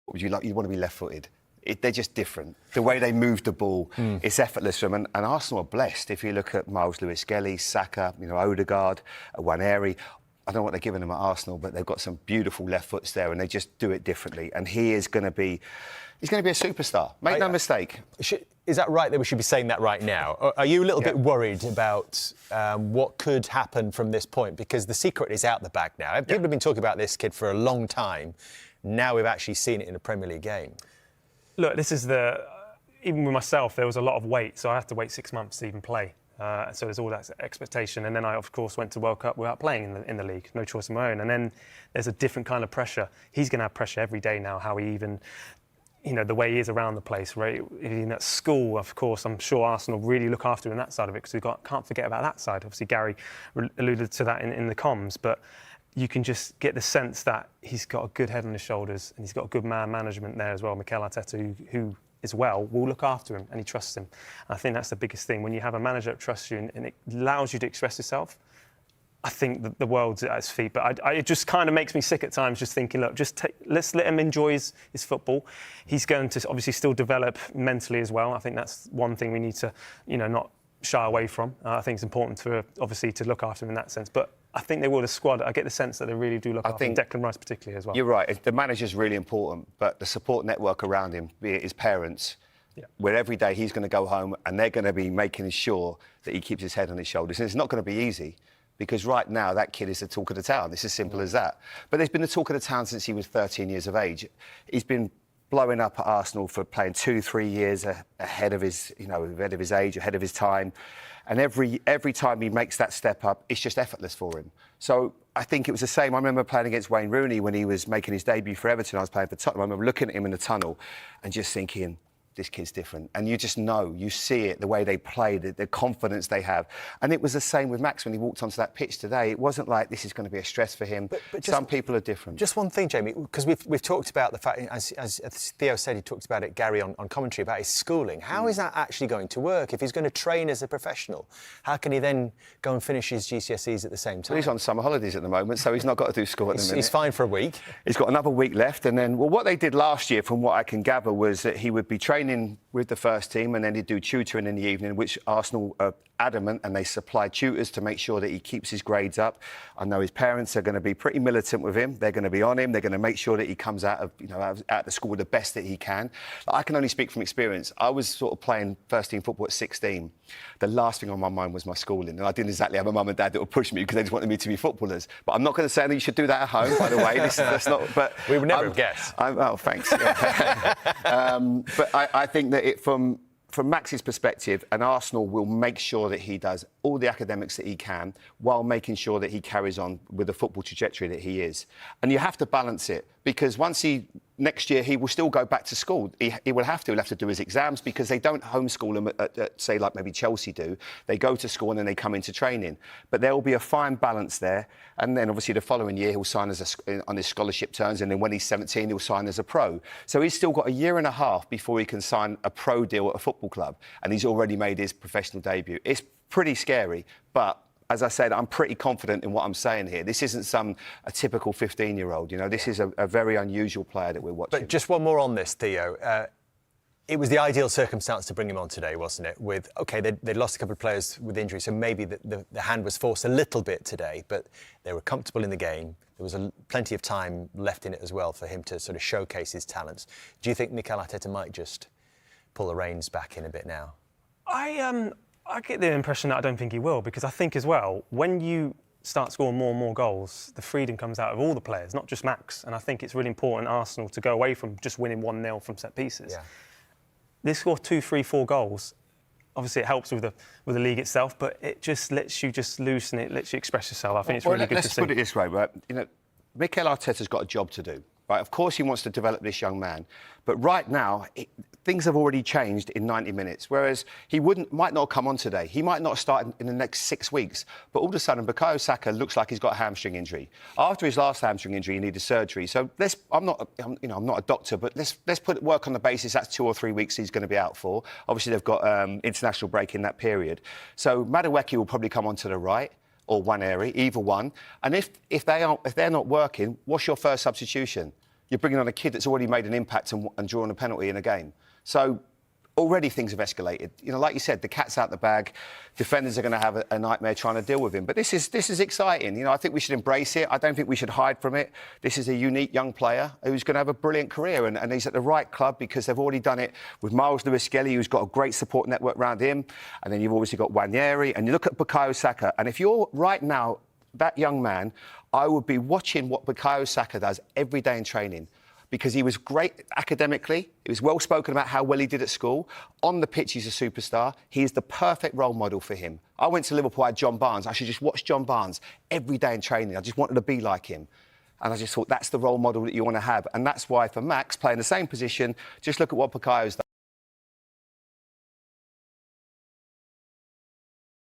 what would you like? You want to be left-footed. They're just different. The way they move the ball, it's effortless for them. And Arsenal are blessed. If you look at Miles Lewis-Skelly, Saka, Odegaard, Waneri, I don't know what they're giving them at Arsenal, but they've got some beautiful left foots there, and they just do it differently. And he is going to be, he's going to be a superstar. Make no mistake. Is that right that we should be saying that right now? Or are you a little bit worried about what could happen from this point? Because the secret is out the bag now. People have been talking about this kid for a long time. Now we've actually seen it in a Premier League game. Look, this is even with myself, there was a lot of wait, so I had to wait 6 months to even play. So there's all that expectation. And then I, of course, went to World Cup without playing in the league. No choice of my own. And then there's a different kind of pressure. He's going to have pressure every day now, how he even, the way he is around the place, right? In that school, of course, I'm sure Arsenal really look after him in that side of it, because can't forget about that side. Obviously, Gary alluded to that in the comms, but you can just get the sense that he's got a good head on his shoulders, and he's got a good man management there as well. Mikel Arteta, who as well will look after him, and he trusts him. And I think that's the biggest thing. When you have a manager that trusts you and it allows you to express yourself, I think that the world's at his feet. But it just kind of makes me sick at times, just thinking, look, let's let him enjoy his football. He's going to obviously still develop mentally as well. I think that's one thing we need to, not shy away from. I think it's important obviously to look after him in that sense. But I think they will, the squad. I get the sense that they really do look after him, Declan Rice particularly as well. You're right. The manager's really important, but the support network around him, be it his parents, where every day he's going to go home and they're going to be making sure that he keeps his head on his shoulders. And it's not going to be easy, because right now that kid is the talk of the town. It's as simple as that. But there's been the talk of the town since he was 13 years of age. He's been blowing up at Arsenal for playing 2-3 years ahead of his, ahead of his age, ahead of his time. And every time he makes that step up, it's just effortless for him. So I think it was the same. I remember playing against Wayne Rooney when he was making his debut for Everton. I was playing for Tottenham. I remember looking at him in the tunnel and just thinking, this kid's different. And you just know, you see it, the way they play, the confidence they have. And it was the same with Max when he walked onto that pitch today. It wasn't like this is going to be a stress for him. But some people are different. Just one thing, Jamie, because we've talked about the fact, as Theo said, he talked about it, Gary, on commentary, about his schooling. How is that actually going to work? If he's going to train as a professional, how can he then go and finish his GCSEs at the same time? Well, he's on summer holidays at the moment, so he's not got to do school at the minute. He's fine for a week. He's got another week left. And then, what they did last year, from what I can gather, was that he would be training with the first team, and then he'd do tutoring in the evening, which Arsenal are adamant, and they supply tutors to make sure that he keeps his grades up. I know his parents are going to be pretty militant with him. They're going to be on him. They're going to make sure that he comes out of the school with the best that he can. I can only speak from experience. I was sort of playing first team football at 16. The last thing on my mind was my schooling, and I didn't exactly have a mum and dad that would push me because they just wanted me to be footballers. But I'm not going to say that you should do that at home, by the way. That's not. But we would never have guessed. Oh, thanks. But I think that from Max's perspective, and Arsenal will make sure that he does all the academics that he can while making sure that he carries on with the football trajectory that he is. And you have to balance it, because next year he will still go back to school. He'll have to do his exams, because they don't homeschool him at say, like maybe Chelsea do. They go to school and then they come into training. But there will be a fine balance there. And then obviously the following year he'll sign on his scholarship terms, and then when he's 17 he'll sign as a pro. So he's still got a year and a half before he can sign a pro deal at a football club, and he's already made his professional debut. It's pretty scary, but as I said, I'm pretty confident in what I'm saying here. This isn't a typical 15-year-old. This is a very unusual player that we're watching. But just one more on this, Theo. It was the ideal circumstance to bring him on today, wasn't it? They'd lost a couple of players with injury, so maybe the hand was forced a little bit today, but they were comfortable in the game. There was plenty of time left in it as well for him to sort of showcase his talents. Do you think Mikel Arteta might just pull the reins back in a bit now? I get the impression that I don't think he will, because I think as well, when you start scoring more and more goals, the freedom comes out of all the players, not just Max. And I think it's really important, Arsenal, to go away from just winning 1-0 from set pieces. Yeah. They score 2, 3, 4 goals. Obviously, it helps with the league itself, but it just lets you just loosen it, lets you express yourself. I think it's really good to see. Let's put it this way, right? Mikel Arteta's got a job to do. Right, of course he wants to develop this young man, but right now things have already changed in 90 minutes. Whereas he might not come on today. He might not start in the next 6 weeks. But all of a sudden, Bukayo Saka looks like he's got a hamstring injury. After his last hamstring injury, he needed surgery. So I'm not a doctor, but let's work on the basis that's 2 or 3 weeks he's going to be out for. Obviously, they've got international break in that period. So Madueke will probably come on to the right, or Waneri, either one. And if they're not working, what's your first substitution? you're bringing on a kid that's already made an impact and drawn a penalty in a game. So already things have escalated. You know, like you said, the cat's out the bag. Defenders are going to have a nightmare trying to deal with him. But this is exciting. You know, I think we should embrace it. I don't think we should hide from it. This is a unique young player who's going to have a brilliant career, and he's at the right club because they've already done it with Miles Lewis-Skelly, who's got a great support network around him, and then you've obviously got Nwaneri, and you look at Bukayo Saka, and if you're right now that young man, I would be watching what Bukayo Saka does every day in training. Because he was great academically, he was well spoken about how well he did at school. On the pitch, he's a superstar. He is the perfect role model for him. I went to Liverpool, I had John Barnes. I should just watch John Barnes every day in training. I just wanted to be like him. And I just thought that's the role model that you want to have. And that's why, for Max, playing the same position, just look at what Bukayo's done.